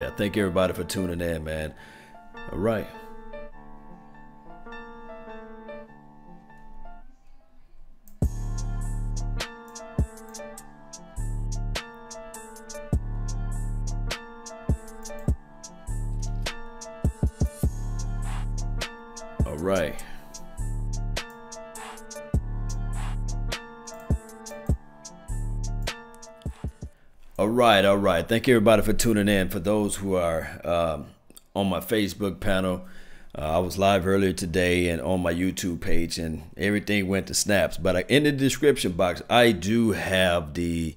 Yeah, thank everybody for tuning in, man. All right. All right. All right. Thank everybody for tuning in. For those who are on my Facebook panel, I was live earlier today and on my YouTube page, and everything went to snaps. But in the description box, I do have the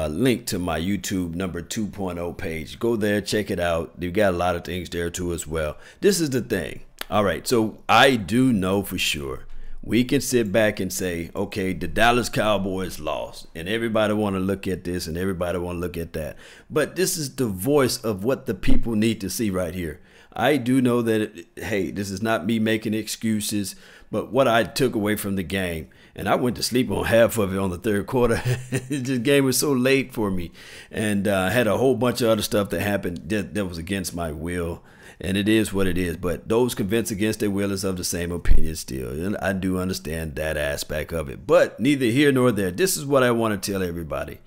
link to my YouTube number 2.0 page. Go there, check it out. They've got a lot of things there too as well. This is the thing. All right, so I do know for sure we can sit back and say, okay, the Dallas Cowboys lost, and everybody want to look at this and everybody want to look at that. But this is the voice of what the people need to see right here. I do know that, hey, this is not me making excuses, but what I took away from the game, and I went to sleep on half of it on the third quarter. The game was so late for me, and I had a whole bunch of other stuff that happened that was against my will. And it is what it is. But those convinced against their will is of the same opinion still. And I do understand that aspect of it. But neither here nor there. This is what I want to tell everybody.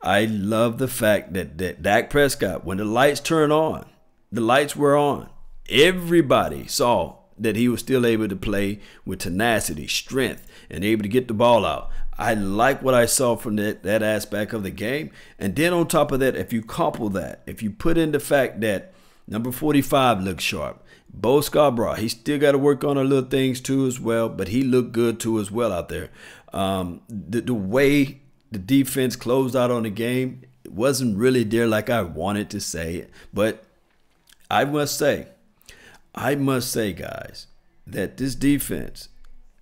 I love the fact that Dak Prescott, when the lights turn on, the lights were on. Everybody saw that he was still able to play with tenacity, strength, and able to get the ball out. I like what I saw from that aspect of the game. And then on top of that, if you couple that, if you put in the fact that number 45 looks sharp. Bo Scarborough, he still got to work on a little things too as well, but he looked good too as well out there. The way the defense closed out on the game, it wasn't really there like I wanted to say it. But I must say, guys, that this defense,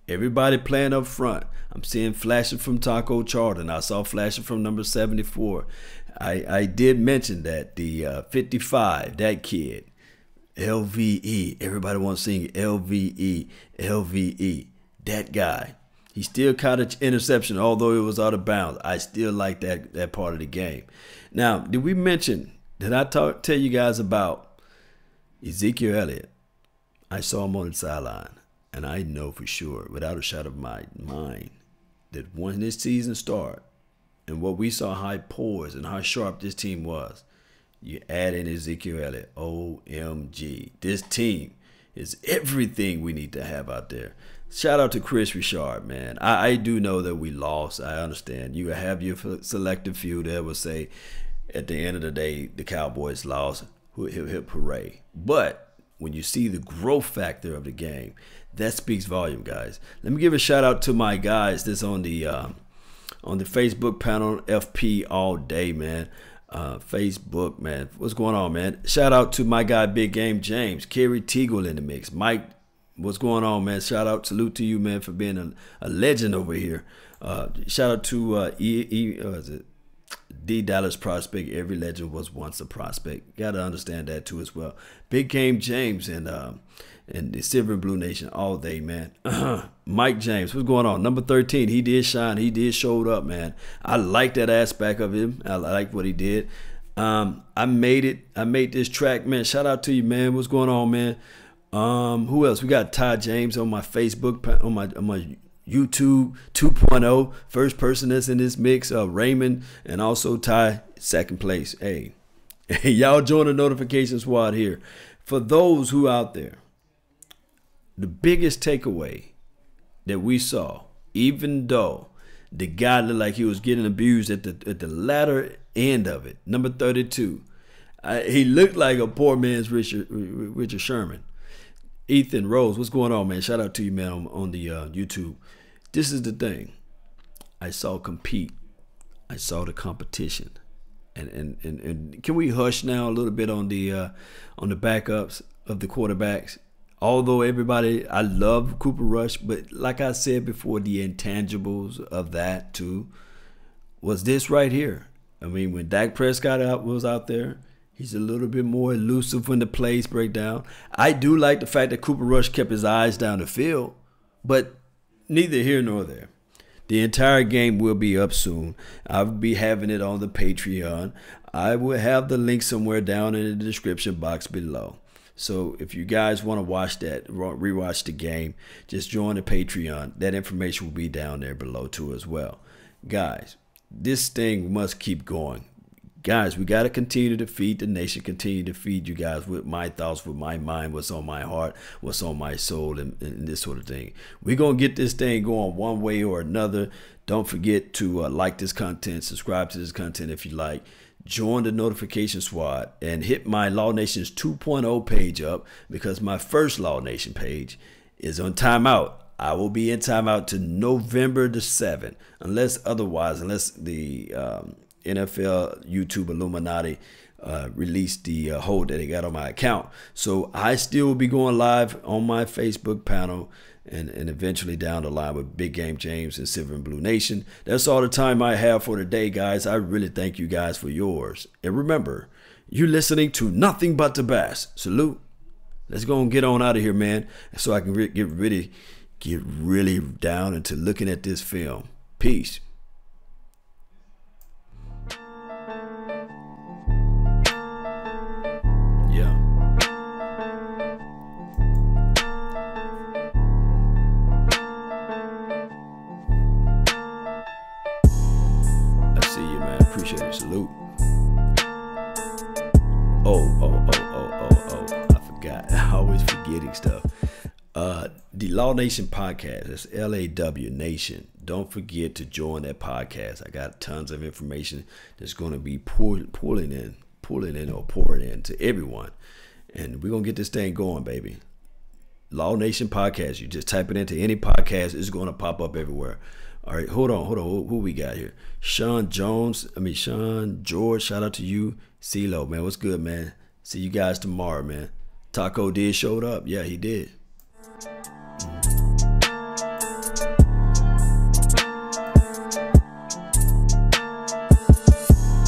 everybody playing up front, I'm seeing flashing from Taco Charlton. I saw flashing from number 74. I did mention that the 55, that kid, LVE, everybody wants to sing LVE, LVE, that guy. He still caught an interception, although it was out of bounds. I still like that part of the game. Now, did I tell you guys about Ezekiel Elliott? I saw him on the sideline, and I know for sure, without a shadow of my mind, that when this season starts, and what we saw, how poised and how sharp this team was, you add in Ezekiel Elliott, OMG. This team is everything we need to have out there. Shout out to Chris Richard, man. I do know that we lost. I understand. You have your selective few that will say, at the end of the day, the Cowboys lost. Hip, hip, hooray. But when you see the growth factor of the game, that speaks volume, guys. Let me give a shout out to my guys that's on the Facebook panel, FP all day, man. Facebook, man. What's going on, man? Shout out to my guy, Big Game James. Kerry Teagle in the mix. Mike, what's going on, man? Shout out, salute to you, man, for being a legend over here. Shout out to D Dallas Prospect. Every legend was once a prospect. Got to understand that too as well. Big Game James and the Silver and Blue Nation all day, man. Mike James, what's going on? Number 13, he did shine. He did showed up, man. I like that aspect of him. I like what he did. I made it. I made this track, man. Shout out to you, man. What's going on, man? Who else? We got Ty James on my Facebook, on my YouTube 2.0. First person that's in this mix. Raymond and also Ty, second place. Hey, y'all join the notification squad here. For those who out there, the biggest takeaway that we saw, even though the guy looked like he was getting abused at the latter end of it, number 32, he looked like a poor man's Richard Sherman. Ethan Rose, what's going on, man? Shout out to you, man, on the YouTube. This is the thing. I saw compete. I saw the competition. And can we hush now a little bit on the backups of the quarterbacks? Although everybody, I love Cooper Rush, but like I said before, the intangibles of that too was this right here. I mean, when Dak Prescott was out there, he's a little bit more elusive when the plays break down. I do like the fact that Cooper Rush kept his eyes down the field, but neither here nor there. The entire game will be up soon. I'll be having it on the Patreon. I will have the link somewhere down in the description box below. So if you guys want to watch that, rewatch the game, just join the Patreon. That information will be down there below too as well. Guys, this thing must keep going. Guys, we got to continue to feed the nation, continue to feed you guys with my thoughts, with my mind, what's on my heart, what's on my soul, and this sort of thing. We're going to get this thing going one way or another. Don't forget to like this content, subscribe to this content if you like. Join the notification squad and hit my Law Nations 2.0 page up, because my first Law Nation page is on timeout. I will be in timeout to November the 7th, unless the NFL YouTube Illuminati release the hold that they got on my account. So I still will be going live on my Facebook panel and eventually down the line with Big Game James and Silver and Blue Nation. That's all the time I have for today, guys. I really thank you guys for yours. And remember, you're listening to nothing but the best. Salute. Let's go and get on out of here, man, so I can get really down into looking at this film. Peace. Appreciate it. Salute. I forgot. I always forgetting stuff. The Law Nation podcast. That's LAW Nation. Don't forget to join that podcast. I got tons of information that's going to be pouring in to everyone. And we're going to get this thing going, baby. Law Nation podcast. You just type it into any podcast. It's going to pop up everywhere. All right, hold on. Who we got here? Sean George. Shout out to you. CeeLo, man. What's good, man? See you guys tomorrow, man. Taco did showed up. Yeah, he did.